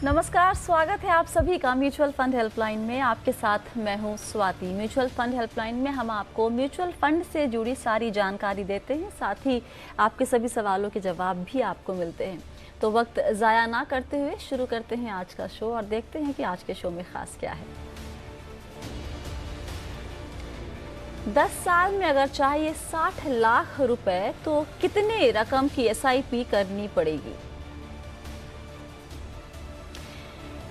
नमस्कार, स्वागत है आप सभी का म्यूचुअल फंड हेल्पलाइन में। आपके साथ मैं हूं स्वाति। म्यूचुअल फंड हेल्पलाइन में हम आपको म्यूचुअल फंड से जुड़ी सारी जानकारी देते हैं, साथ ही आपके सभी सवालों के जवाब भी आपको मिलते हैं। तो वक्त ज़ाया ना करते हुए शुरू करते हैं आज का शो और देखते हैं कि आज के शो में ख़ास क्या है। 10 साल में अगर चाहिए 60 लाख रुपए तो कितने रकम की SIP करनी पड़ेगी?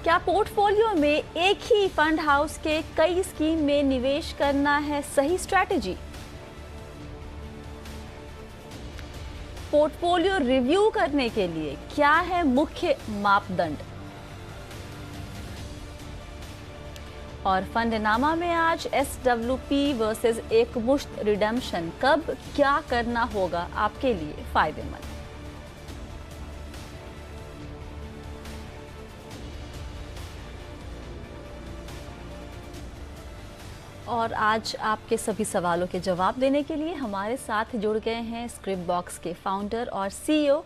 क्या पोर्टफोलियो में एक ही फंड हाउस के कई स्कीम में निवेश करना है सही स्ट्रैटेजी? पोर्टफोलियो रिव्यू करने के लिए क्या है मुख्य मापदंड? और फंडनामा में आज SWP वर्सेस एकमुश्त रिडेम्पशन कब क्या करना होगा आपके लिए फायदेमंद? और आज आपके सभी सवालों के जवाब देने के लिए हमारे साथ जुड़ गए हैं स्क्रिप्ट बॉक्स के फाउंडर और CEO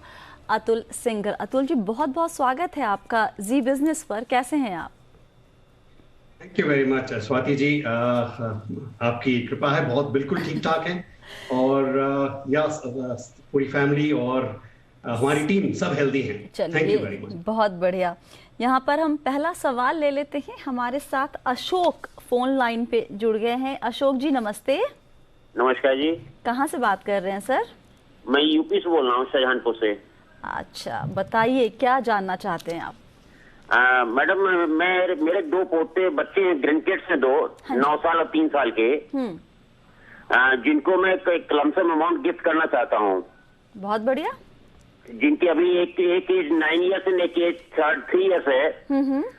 अतुल सिंगर। अतुल जी, बहुत बहुत स्वागत है आपका जी बिजनेस पर। कैसे हैं आप? Thank you very much Swati ji, आपकी कृपा है, बहुत बिल्कुल ठीक ठाक है। और पूरी फैमिली और हमारी टीम सब हेल्दी है। Thank you very much. बहुत बढ़िया। यहाँ पर हम पहला सवाल ले लेते हैं। हमारे साथ अशोक फोन लाइन पे जुड़ गए हैं। अशोक जी नमस्ते। नमस्कार जी। कहाँ से बात कर रहे हैं सर? मैं यूपी से बोल रहा हूँ, शाहजहानपुर से। अच्छा, बताइए क्या जानना चाहते हैं आप? मैडम, मेरे दो पोते बच्चे हैं, ग्रैंड किड्स हैं, 9 साल और 3 साल के, जिनको मैं लमसम अमाउंट गिफ्ट करना चाहता हूँ। बहुत बढ़िया। जिनकी अभी एक एज 9 ईयर्स है, एक एज 3 ईयर्स है।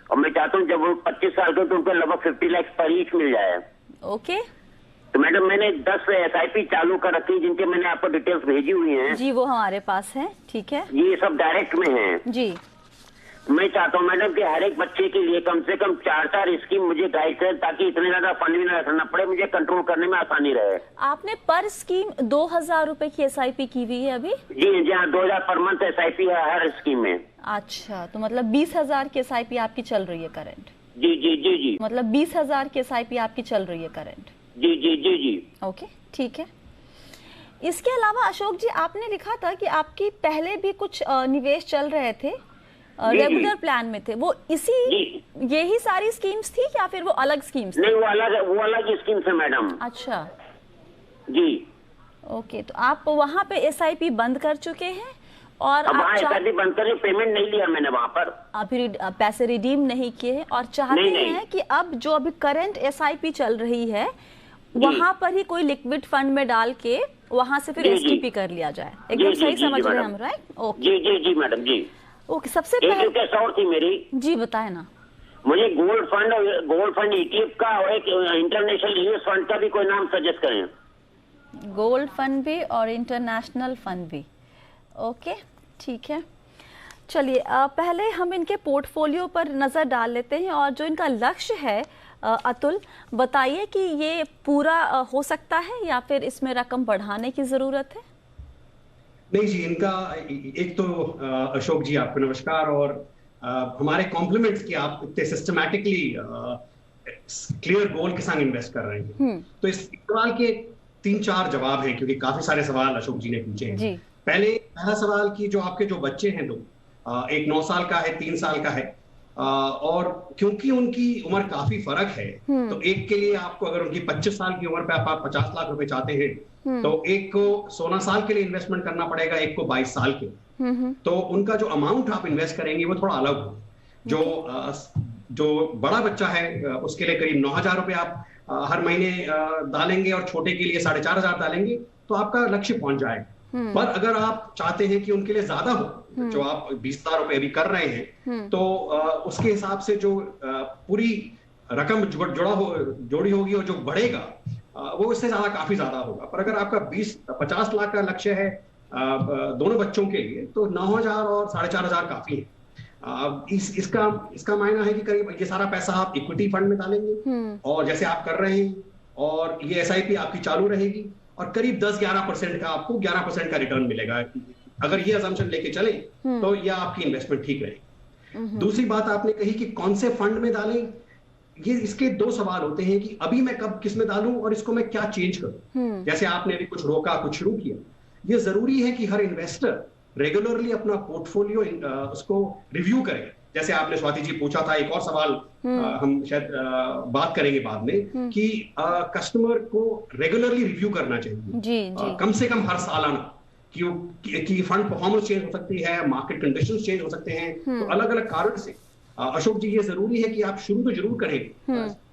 और मैं चाहता हूँ जब वो 25 साल के तो उनको लगभग 50 लाख पर ईच मिल जाए। ओके। तो मैडम मैंने 10 SIP चालू कर रखी है, जिनके मैंने आपको डिटेल्स भेजी हुई हैं। जी, वो हमारे पास है। ठीक है, ये सब डायरेक्ट में है जी। मैं चाहता हूँ मैडम कि हर एक बच्चे के लिए कम से कम 4 स्कीम मुझे गाइड करें, ताकि इतने ज्यादा फंड भी ना रखना पड़े, मुझे कंट्रोल करने में आसानी रहे। आपने पर स्कीम 2000 रुपए की SIP की हुई है अभी? जी जी हाँ, 2000 पर मंथ SIP है हर स्कीम में। अच्छा, तो मतलब 20,000 की SIP आपकी चल रही है करंट? जी जी जी जी। मतलब 20,000 की SIP आपकी चल रही है करंट? जी जी जी जी। ओके, ठीक है। इसके अलावा अशोक जी, आपने लिखा था कि आपकी पहले भी कुछ निवेश चल रहे थे, रेगुलर प्लान में थे, वो यही सारी स्कीम्स थी या फिर वो अलग स्कीम्स? नहीं, वो अलग स्कीम्स है मैडम। अच्छा जी। ओके, तो आप वहाँ पे SIP बंद कर चुके हैं और अब SIP बंद कर, पेमेंट नहीं लिया मैंने वहाँ पर, अभी पैसे रिडीम नहीं किए हैं और चाहते हैं कि अब जो अभी करंट SIP चल रही है वहाँ पर ही कोई लिक्विड फंड में डाल के वहाँ से फिर STP कर लिया जाए। एकदम सही समझ रहे हैं हम, राइट? ओके जी जी जी मैडम जी। ओके, सबसे पहले एक रिक्वेस्ट और थी मेरी। जी बताए ना। मुझे गोल्ड फंड ETF का और एक इंटरनेशनल US फंड का भी कोई नाम सजेस्ट करें। गोल्ड फंड भी और इंटरनेशनल फंड भी। ओके, ठीक है। चलिए, पहले हम इनके पोर्टफोलियो पर नज़र डाल लेते हैं और जो इनका लक्ष्य है अतुल, बताइए कि ये पूरा हो सकता है या फिर इसमें रकम बढ़ाने की ज़रूरत है? नहीं जी, इनका एक तो अशोक जी आपको नमस्कार और हमारे कॉम्प्लीमेंट्स कि आप इतने सिस्टमैटिकली क्लियर गोल के साथ इन्वेस्ट कर रहे हैं। तो इस सवाल के 3-4 जवाब हैं, क्योंकि काफी सारे सवाल अशोक जी ने पूछे हैं। पहला सवाल कि जो आपके जो बच्चे हैं दो, एक 9 साल का है, 3 साल का है, और क्योंकि उनकी उम्र काफी फर्क है, तो एक के लिए आपको अगर उनकी 25 साल की उम्र पे आप 50 लाख रुपए चाहते हैं तो एक को 16 साल के लिए इन्वेस्टमेंट करना पड़ेगा, एक को 22 साल के। तो उनका जो अमाउंट आप इन्वेस्ट करेंगे वो थोड़ा अलग हो। जो बड़ा बच्चा है उसके लिए करीब 9,000 रुपए आप हर महीने डालेंगे और छोटे के लिए 4,500 डालेंगे तो आपका लक्ष्य पहुंच जाएगा। पर अगर आप चाहते हैं कि उनके लिए ज्यादा हो, जो आप 20,000 रुपए अभी कर रहे हैं, तो उसके हिसाब से जो पूरी रकम जोड़ी होगी और जो बढ़ेगा वो इससे ज्यादा काफी ज्यादा होगा। पर अगर आपका 50 लाख का लक्ष्य है दोनों बच्चों के लिए, तो 9,000 और 4,500 काफी है। इसका मायना है कि करीब ये सारा पैसा आप इक्विटी फंड में डालेंगे और जैसे आप कर रहे हैं, और ये SIP आपकी चालू रहेगी और करीब 10-11% का आपको 11% का रिटर्न मिलेगा। अगर ये असम्पशन लेके चले तो यह आपकी इन्वेस्टमेंट ठीक रहेगी। दूसरी बात आपने कही कि कौन से फंड में डालें, ये इसके दो सवाल होते हैं कि अभी मैं कब किस में डालूं और इसको मैं क्या चेंज करूं। जैसे आपने अभी कुछ रोका कुछ शुरू किया, ये जरूरी है कि हर इन्वेस्टर रेगुलरली अपना पोर्टफोलियो उसको रिव्यू करे। जैसे आपने स्वाति जी पूछा था, एक और सवाल हम शायद बात करेंगे बाद में कि कस्टमर को रेगुलरली रिव्यू करना चाहिए जी। कम से कम हर सालाना, कि फंड परफॉर्मेंस चेंज हो सकती है, मार्केट कंडीशंस चेंज हो सकते हैं, तो अलग अलग कारण से अशोक जी ये जरूरी है कि आप शुरू तो जरूर करें,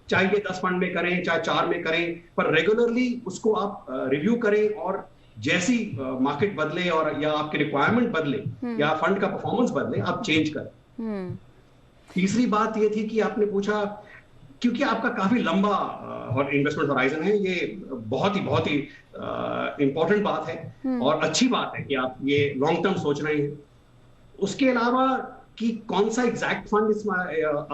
चाहे ये 10 फंड में करें चाहे 4 में करें, पर रेगुलरली उसको आप रिव्यू करें और जैसी मार्केट बदले और या आपके रिक्वायरमेंट बदले या फंड का परफॉर्मेंस बदले आप चेंज करें। तीसरी बात ये थी कि आपने पूछा, क्योंकि आपका काफी लंबा और इन्वेस्टमेंट होराइजन है, ये बहुत ही इंपॉर्टेंट बात है और अच्छी बात है कि आप ये लॉन्ग टर्म सोच रहे हैं। उसके अलावा कि कौन सा एग्जैक्ट फंड इसमें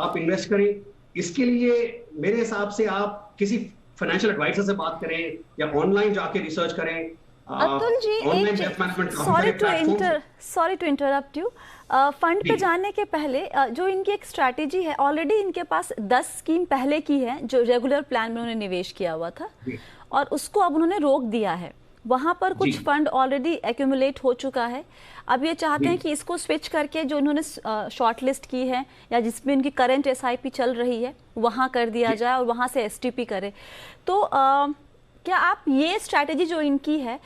आप इन्वेस्ट करें, इसके लिए मेरे हिसाब से आप किसी फाइनेंशियल एडवाइजर से बात करें या ऑनलाइन जाके रिसर्च करें। Atul ji, sorry to interrupt you, fund पे जाने के पहले जो इनकी एक स्ट्रैटेजी है, ऑलरेडी इनके पास 10 स्कीम पहले की है जो रेगुलर प्लान में उन्होंने निवेश किया हुआ था और उसको अब उन्होंने रोक दिया है। वहां पर कुछ फंड ऑलरेडी एक्यूमुलेट हो चुका है, अब ये चाहते हैं कि इसको स्विच करके जो उन्होंने शॉर्ट लिस्ट की है या जिसमें उनकी करंट SIP चल रही है वहां कर दिया जाए और वहां से STP करे। तो क्या आप ये स्ट्रैटेजी जो इनकी है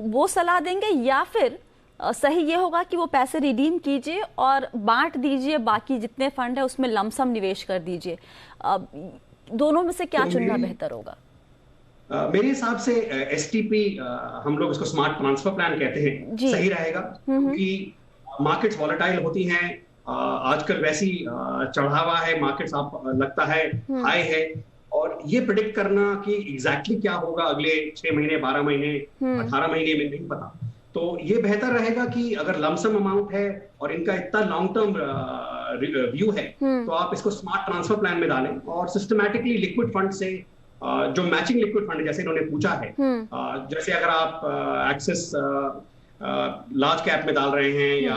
वो सलाह देंगे या फिर सही ये होगा कि वो पैसे रिडीम कीजिए और बांट दीजिए, बाकी जितने फंड है उसमें लमसम निवेश कर दीजिए? दोनों में से क्या चुनना बेहतर होगा? मेरे हिसाब से STP, हम लोग इसको स्मार्ट ट्रांसफर प्लान कहते हैं, सही रहेगा, क्योंकि मार्केट्स वॉलेटाइल होती हैं, आजकल वैसी चढ़ावा है, मार्केट्स आप लगता है हाई है, और ये प्रेडिक्ट करना कि एग्जैक्टली क्या होगा अगले 6 महीने 12 महीने 18 महीने में नहीं पता। तो ये बेहतर रहेगा कि अगर लमसम अमाउंट है और इनका इतना लॉन्ग टर्म व्यू है तो आप इसको स्मार्ट ट्रांसफर प्लान में डालें और सिस्टमैटिकली लिक्विड फंड से जो मैचिंग लिक्विड फंड जैसे इन्होंने पूछा है, जैसे अगर आप एक्सेस लार्ज कैप में डाल रहे हैं या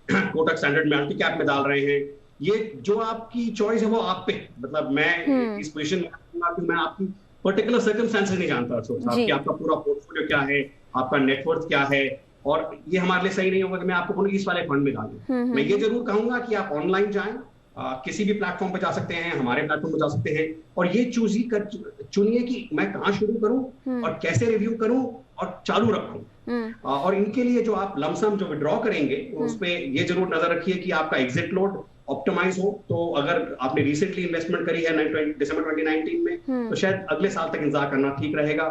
कोटक स्टैंडर्ड मल्टी कैप में डाल रहे हैं, ये जो आपकी चॉइस है वो आप पे, मतलब मैं इस पोजीशन में कहूंगा कि मैं आपकी पर्टिकुलर सर्कमस्टेंसेस नहीं जानता कि आपका पूरा पोर्टफोलियो क्या है, आपका नेटवर्थ क्या है, और ये हमारे लिए सही नहीं होगा कि मैं आपको बोलूं इस वाले फंड में डालूं। मैं ये जरूर कहूंगा कि आप ऑनलाइन जाएं, किसी भी प्लेटफॉर्म पे जा सकते हैं, हमारे प्लेटफॉर्म पे जा सकते हैं, और ये चुनिए कि मैं कहाँ शुरू करूं और कैसे रिव्यू करूं और चालू रखूं। और इनके लिए जो आप लमसम जो विड्रॉ करेंगे उस पे ये जरूर नजर रखिए कि आपका एग्जिट लोड ऑप्टिमाइज हो। तो अगर आपने रिसेंटली इन्वेस्टमेंट करी है दिसंबर 2019 में, तो शायद अगले साल तक इंतजार करना ठीक रहेगा।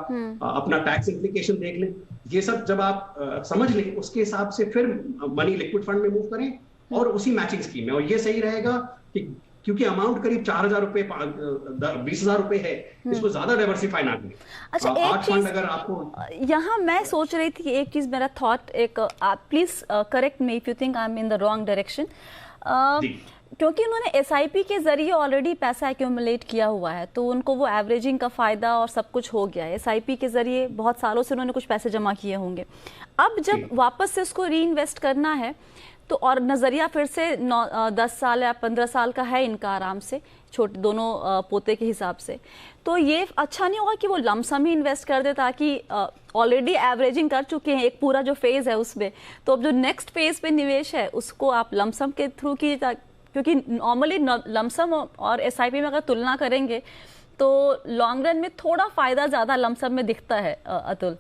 अपना टैक्स इम्प्लीकेशन देख लें, ये सब जब आप समझ लें उसके हिसाब से फिर मनी लिक्विड फंड में मूव करें और उसी मैचिंग स्कीम में। और ये सही रहेगा कि क्योंकि अमाउंट करीब 4,000 रुपए 20,000 रुपए है, इसको ज्यादा डाइवर्सिफाई ना करें। अच्छा, एक चीज अगर आपको यहाँ मैं सोच रही थी, एक चीज मेरा थॉट, एक please correct me if you think I am in the wrong direction, क्योंकि उन्होंने SIP के जरिए ऑलरेडी पैसा एक्यूमुलेट किया हुआ है तो उनको वो एवरेजिंग का फायदा और सब कुछ हो गया है। SIP के जरिए बहुत सालों से उन्होंने कुछ पैसे जमा किए होंगे, अब जब वापस से उसको री इन्वेस्ट करना है तो और नजरिया फिर से 10 साल या 15 साल का है इनका, आराम से छोटे दोनों पोते के हिसाब से, तो ये अच्छा नहीं होगा कि वो लमसम ही इन्वेस्ट कर दे, ताकि ऑलरेडी एवरेजिंग कर चुके हैं एक पूरा जो फेज है उसमें, तो अब जो नेक्स्ट फेज पे निवेश है उसको आप लमसम के थ्रू की, क्योंकि नॉर्मली लमसम और SIP में अगर तुलना करेंगे तो लॉन्ग रन में थोड़ा फायदा ज्यादा लमसम में दिखता है। अतुल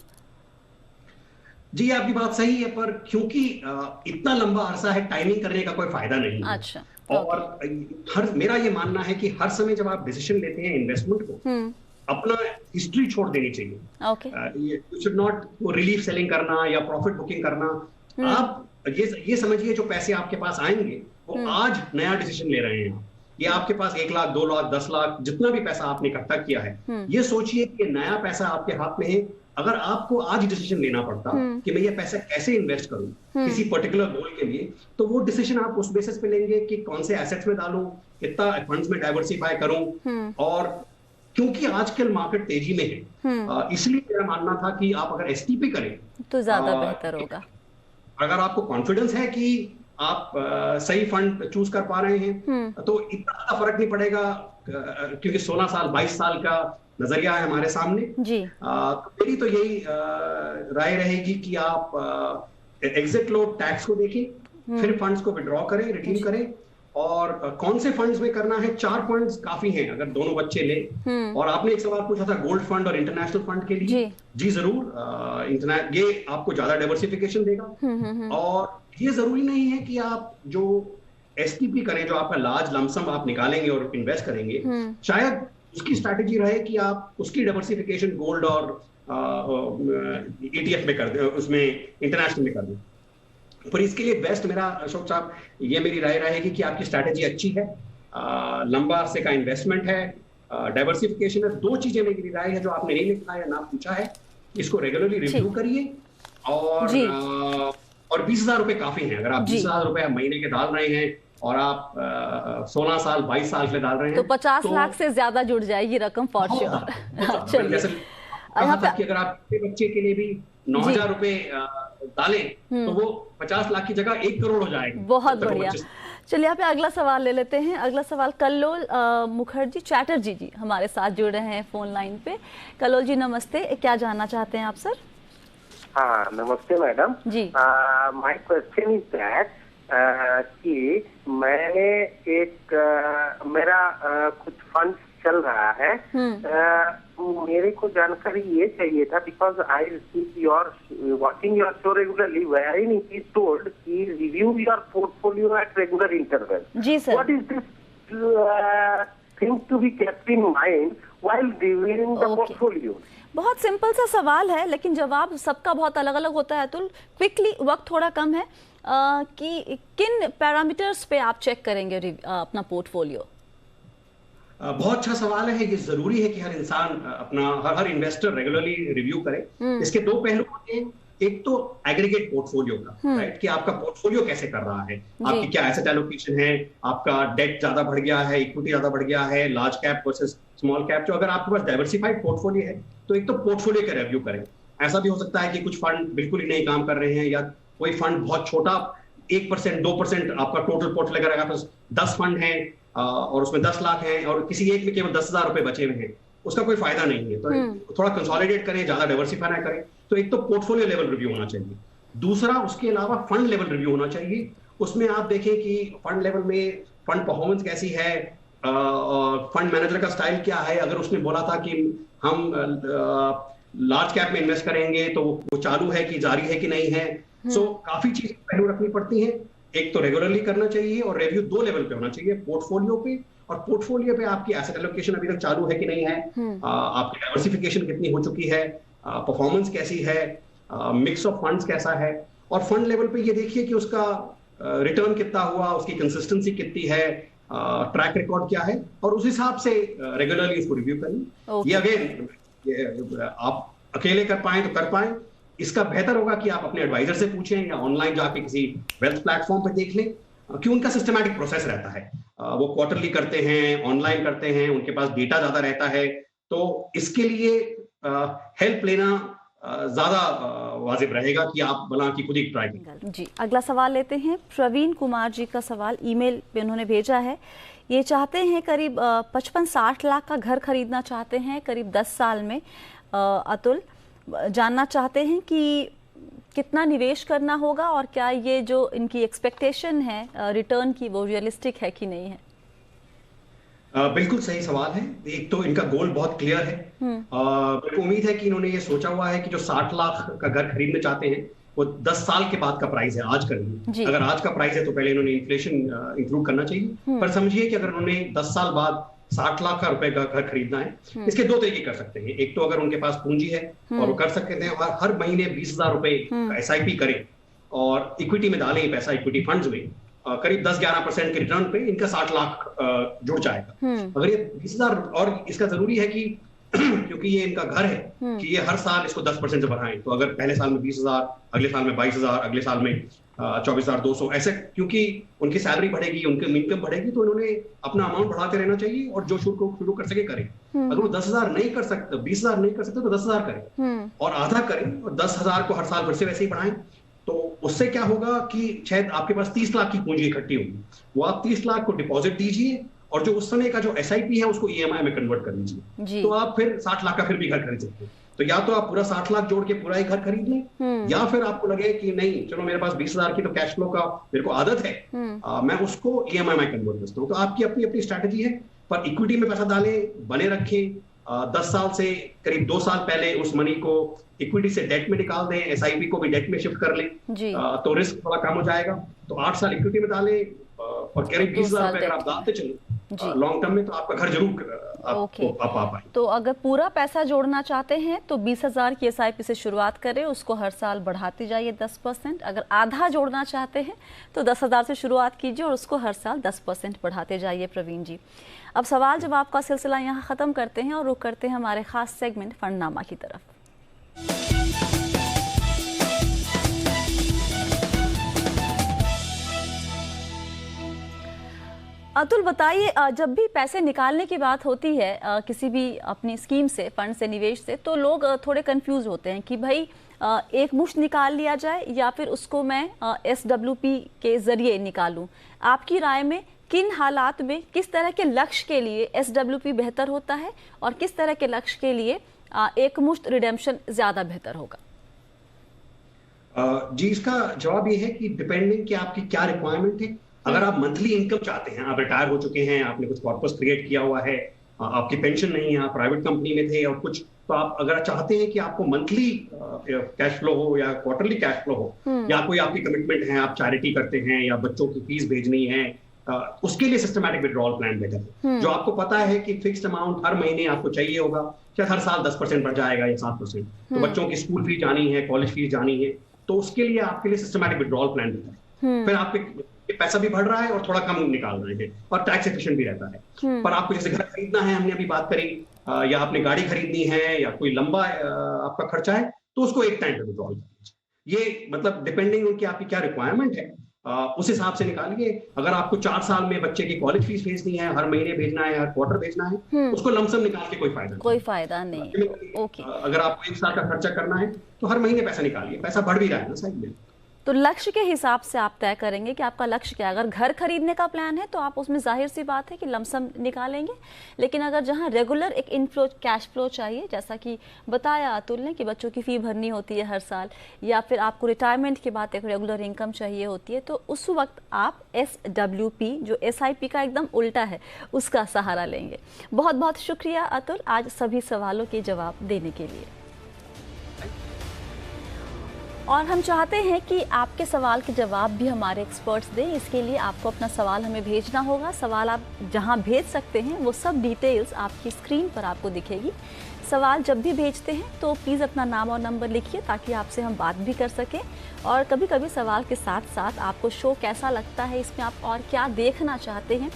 जी, आपकी बात सही है, पर क्योंकि इतना लंबा अरसा है, टाइमिंग करने का कोई फायदा नहीं है। अच्छा, और मेरा ये मानना है कि हर समय जब आप डिसीजन लेते हैं इन्वेस्टमेंट को, अपना हिस्ट्री छोड़ देनी चाहिए। You should not relief selling करना या प्रॉफिट बुकिंग करना। आप ये समझिए जो पैसे आपके पास आएंगे वो आज नया डिसीजन ले रहे हैं। ये आपके पास 1 लाख 2 लाख 10 लाख जितना भी पैसा आपने इकट्ठा किया है, ये सोचिए कि नया पैसा आपके हाथ में है। अगर आपको आज डिसीजन लेना पड़ता कि मैं ये पैसा कैसे इन्वेस्ट करूं किसी पर्टिकुलर गोल के लिए, तो वो डिसीजन आप उस बेसिस पे लेंगे कि कौन से एसेट्स में डालूं, कितना फंड्स में डाइवर्सिफाई करूं। और क्योंकि आजकल मार्केट तेजी में है, इसलिए मेरा मानना था कि आप अगर STP करें तो ज्यादा बेहतर होगा। अगर आपको कॉन्फिडेंस है कि आप सही फंड चूज कर पा रहे हैं तो इतना ज्यादा फर्क नहीं पड़ेगा, क्योंकि 16 साल 22 साल का नजरिया है हमारे सामने जी। तो मेरी तो यही राय रहेगी कि आप एग्जिट लोड टैक्स को देखें, फिर फंड्स को विड्रॉ करें, रिडीम करें, और कौन से फंड्स में करना है। 4 फंड्स काफी हैं अगर दोनों बच्चे ले। और आपने एक सवाल पूछा था गोल्ड फंड और इंटरनेशनल फंड के लिए। जी जरूर, ये आपको ज्यादा डाइवर्सिफिकेशन देगा। और ये जरूरी नहीं है कि आप जो एसटीपी करें, जो आपका लार्ज लमसम आप निकालेंगे और इन्वेस्ट करेंगे, शायद उसकी स्ट्रैटेजी रहे कि आप उसकी डाइवर्सिफिकेशन गोल्ड और ETF में कर दें, उसमें इंटरनेशनल में कर दें। पर इसके लिए बेस्ट मेरा अशोक साहब ये मेरी राय रहेगी कि आपकी स्ट्रैटेजी अच्छी है, लंबा अरसे का इन्वेस्टमेंट है, डाइवर्सिफिकेशन है। 2 चीजें मेरी राय है जो आपने नहीं लिखा है ना पूछा है, इसको रेगुलरली रिव्यू करिए। और 20,000 रुपए काफी हैं। अगर आप 20,000 रुपए महीने के डाल रहे हैं और आप 16 साल 22 साल के डाल रहे हैं तो 50 लाख से ज्यादा जुड़ जाएगी रकम फॉर श्योर। चलिए कि अगर आप बच्चे के लिए भी 9,000 रुपए डालें तो वो 50 लाख की जगह 1 करोड़ हो जाएगा। बहुत बढ़िया। चलिए यहाँ पे अगला सवाल ले लेते हैं। अगला सवाल कल्लोल मुखर्जी चैटर्जी जी हमारे साथ जुड़ रहे हैं फोन लाइन पे। कल्लोल जी नमस्ते, क्या जानना चाहते हैं आप सर? हाँ नमस्ते madam ji. My question is that कि मैंने मेरा कुछ फंड चल रहा है, मेरे को जानकारी ये चाहिए था because I receive your watching your show regularly wherein it is told कि review your portfolio at regular interval. जी sir. What is this thing to be kept in mind while reviewing the portfolio? बहुत simple सा सवाल है लेकिन जवाब सबका बहुत अलग अलग होता है। तो क्विकली, वक्त थोड़ा कम है, कि किन पैरामीटर्स पे आप चेक करेंगे अपना पोर्टफोलियो? बहुत अच्छा सवाल है। ये जरूरी है कि हर इंसान अपना हर इन्वेस्टर रेगुलरली रिव्यू करे। इसके 2 पहलू होते हैं। एक तो एग्रीगेट पोर्टफोलियो का, राइट, कि आपका पोर्टफोलियो कैसे कर रहा है, आपकी क्या एसेट एलोकेशन है, आपका डेट ज्यादा बढ़ गया है, इक्विटी ज्यादा बढ़ गया है, large cap versus small cap. जो अगर आपके पास डाइवर्सिफाइड पोर्टफोलियो है तो एक तो पोर्टफोलियो का रिव्यू करें। ऐसा भी हो सकता है कि कुछ फंड बिल्कुल ही नहीं काम कर रहे हैं, या कोई फंड बहुत छोटा 1% 2% आपका टोटल पोर्टफोलियो अगर आपके पास 10 फंड है और उसमें 10 लाख है और किसी एक में केवल 10,000 रुपए बचे हुए हैं, उसका कोई फायदा नहीं है। तो थोड़ा कंसोलिडेट करें, ज्यादा डाइवर्सिफाई ना करें। तो एक तो पोर्टफोलियो लेवल रिव्यू होना चाहिए। दूसरा, उसके अलावा फंड लेवल रिव्यू होना चाहिए। उसमें आप देखें कि फंड लेवल में फंड परफॉर्मेंस कैसी है, फंड मैनेजर का स्टाइल क्या है। अगर उसने बोला था कि हम लार्ज कैप में इन्वेस्ट करेंगे तो वो चालू है कि जारी है कि नहीं है। सो काफी चीजें पहलू रखनी पड़ती हैं। एक तो रेगुलरली करना चाहिए और रिव्यू 2 लेवल पे होना चाहिए, पोर्टफोलियो पे, और पोर्टफोलियो पे आपकी एसेट एलोकेशन अभी तक चालू है कि नहीं है, आपकी डाइवर्सिफिकेशन कितनी हो चुकी है, परफॉर्मेंस कैसी है, मिक्स ऑफ फंड्स कैसा है। और फंड लेवल पे ये देखिए कि उसका रिटर्न कितना हुआ, उसकी कंसिस्टेंसी कितनी है, ट्रैक रिकॉर्ड क्या है, और उस हिसाब से रेगुलरली इसको रिव्यू करिए। ये अगेन आप अकेले कर पाए तो कर पाए, इसका बेहतर होगा कि आप अपने एडवाइजर से पूछें या ऑनलाइन जाके किसी वेल्थ प्लेटफॉर्म पे देख लें, कि उनका सिस्टमैटिक प्रोसेस रहता है। वो क्वार्टरली करते हैं, ऑनलाइन करते हैं, उनके पास डेटा ज्यादा रहता है। तो इसके लिए हेल्प लेना ज्यादा वाजिब रहेगा कि आप भला की खुद ही ट्राई करें। जी, अगला सवाल लेते हैं। प्रवीण कुमार जी का सवाल ईमेल पे उन्होंने भेजा है। ये चाहते हैं करीब 55-60 लाख का घर खरीदना चाहते हैं करीब 10 साल में। अतुल, जानना चाहते हैं कि कितना निवेश करना होगा और क्या ये जो इनकी एक्सपेक्टेशन है रिटर्न की वो रियलिस्टिक है कि नहीं है? बिल्कुल सही सवाल है। एक तो इनका गोल बहुत क्लियर है। मेरे को उम्मीद है कि इन्होंने ये सोचा हुआ है कि जो 60 लाख का घर खरीदना चाहते हैं वो 10 साल के बाद का प्राइस है, आज का नहीं। अगर आज का प्राइस है तो पहले इन्होंने इन्फ्लेशन इंक्लूड करना चाहिए। पर समझिए कि अगर उन्होंने 10 साल बाद 60 लाख रुपए का घर खरीदना है, इसके 2 तरीके कर सकते हैं। एक तो अगर उनके पास पूंजी है और वो कर सकते हैं, हर महीने 20,000 रुपए SIP करें और इक्विटी में डालें पैसा, इक्विटी फंड्स में, करीब 10-11% के रिटर्न पे इनका 60 लाख जुड़ जाएगा। अगर ये 20,000, और इसका जरूरी है कि क्योंकि ये इनका घर है कि ये हर साल इसको 10% से बढ़ाएं। तो अगर पहले साल में 20,000, अगले साल में 22,000, अगले साल में 24,200, ऐसे, क्योंकि उनकी सैलरी बढ़ेगी, उनकी इनकम बढ़ेगी, तो इन्होंने अपना अमाउंट बढ़ाते रहना चाहिए और जो शुरू कर सके करें। अगर वो 10,000 नहीं कर सकते, 20,000 नहीं कर सकते तो 10,000 करें और आधा करें और 10,000 को हर साल फिर से वैसे ही बढ़ाएं। तो उससे क्या होगा कि शायद आपके पास 30 लाख की पूंजी इकट्ठी होगी, वो आप 30 लाख को डिपॉजिट दीजिए और जो उस समय का जो एसआईपी है उसको ईएमआई में कन्वर्ट कर लीजिए, तो आप फिर 60 लाख का फिर भी घर खरीद सकते हैं। तो या तो आप पूरा 60 लाख जोड़ के पूरा ही घर खरीद लें, या फिर आपको लगे कि नहीं चलो मेरे पास 20,000 की तो कैश फ्लो का मेरे को आदत है, मैं उसको ईएमआई में कन्वर्ट करता हूँ। तो आपकी अपनी अपनी स्ट्रैटेजी है, पर इक्विटी में पैसा डालें, बने रखें। 10 साल से करीब 2 साल पहले उस मनी को इक्विटी से डेट में निकाल दें, एसआईपी को भी डेट में शिफ्ट कर लें, तो रिस्क थोड़ा कम हो जाएगा। तो 8 साल इक्विटी में डालें और करीब 20,000 रुपए अगर आप डालते चलो लॉन्ग टर्म में, तो आपका घर जरूर आप आ पाए। तो अगर पूरा पैसा जोड़ना चाहते हैं तो 20,000 की एसआईपी से शुरुआत करें, उसको हर साल बढ़ाते जाइए 10%। अगर आधा जोड़ना चाहते हैं तो 10,000 से शुरुआत कीजिए और उसको हर साल 10% बढ़ाते जाइए। प्रवीण जी, अब सवाल जवाब का सिलसिला यहाँ ख़त्म करते हैं और रुक करते हैं हमारे खास सेगमेंट फंडनामा की तरफ। अतुल बताइए, जब भी पैसे निकालने की बात होती है किसी भी अपनी स्कीम से, फंड से, निवेश से, तो लोग थोड़े कंफ्यूज होते हैं कि भाई एक मुश्त निकाल लिया जाए या फिर उसको मैं SWP के जरिए निकालूं। आपकी राय में किन हालात में किस तरह के लक्ष्य के लिए SWP बेहतर होता है और किस तरह के लक्ष्य के लिए एक मुश्त रिडेम्पशन ज्यादा बेहतर होगा? जी, इसका जवाब ये है कि डिपेंडिंग कि आपकी क्या रिक्वायरमेंट है। अगर आप मंथली इनकम चाहते हैं, आप रिटायर हो चुके हैं, आपने कुछ कॉर्पस क्रिएट किया हुआ है, आपकी पेंशन नहीं है, आप प्राइवेट कंपनी में थे और कुछ, तो आप अगर चाहते हैं कि आपको मंथली कैश फ्लो हो या क्वार्टरली कैश फ्लो हो, या कोई आपकी कमिटमेंट है, आप चैरिटी करते हैं या बच्चों की फीस भेजनी है, उसके लिए सिस्टमैटिक विड्रॉल प्लान बेहतर है। जो आपको पता है कि फिक्स्ड अमाउंट हर महीने आपको चाहिए होगा, शायद हर साल 10% बढ़ जाएगा या 7%, तो बच्चों की स्कूल फीस जानी है, कॉलेज फीस जानी है, तो उसके लिए आपके लिए सिस्टमैटिक विड्रॉल प्लान बेहतर है। फिर आपके पैसा भी बढ़ रहा है और थोड़ा कम निकाल रहे हैं और टैक्स एफिशिएंट भी रहता है। पर आपको जैसे घर खरीदना है, हमने अभी बात करी, या आपने गाड़ी खरीदनी है या कोई लंबा आपका खर्चा है, तो उसको एक टाइम पे विड्रॉल कीजिए। ये मतलब डिपेंडिंग उनकी आपकी क्या रिक्वायरमेंट है उस हिसाब से निकालिए। अगर आपको 4 साल में बच्चे की कॉलेज फीस भेजनी है, हर महीने भेजना है, हर क्वार्टर भेजना है, उसको लमसम निकाल के कोई फायदा नहीं। ओके, अगर आपको 1 साल का खर्चा करना है तो हर महीने पैसा निकालिए, पैसा बढ़ भी रहा है ना साइड में। तो लक्ष्य के हिसाब से आप तय करेंगे कि आपका लक्ष्य क्या है। अगर घर खरीदने का प्लान है तो आप उसमें जाहिर सी बात है कि लमसम निकालेंगे, लेकिन अगर जहां रेगुलर एक इनफ्लो कैश फ्लो चाहिए, जैसा कि बताया अतुल ने कि बच्चों की फी भरनी होती है हर साल, या फिर आपको रिटायरमेंट के बाद एक रेगुलर इनकम चाहिए होती है, तो उस वक्त आप SWP जो SIP का एकदम उल्टा है उसका सहारा लेंगे। बहुत बहुत शुक्रिया अतुल आज सभी सवालों के जवाब देने के लिए। और हम चाहते हैं कि आपके सवाल के जवाब भी हमारे एक्सपर्ट्स दें। इसके लिए आपको अपना सवाल हमें भेजना होगा। सवाल आप जहां भेज सकते हैं वो सब डिटेल्स आपकी स्क्रीन पर आपको दिखेगी। सवाल जब भी भेजते हैं तो प्लीज़ अपना नाम और नंबर लिखिए ताकि आपसे हम बात भी कर सकें। और कभी कभी सवाल के साथ साथ आपको शो कैसा लगता है, इसमें आप और क्या देखना चाहते हैं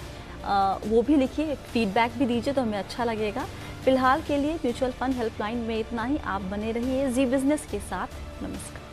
वो भी लिखिए, फीडबैक भी दीजिए तो हमें अच्छा लगेगा। फिलहाल के लिए म्यूचुअल फंड हेल्पलाइन में इतना ही। आप बने रहिए जी बिजनेस के साथ। नमस्कार।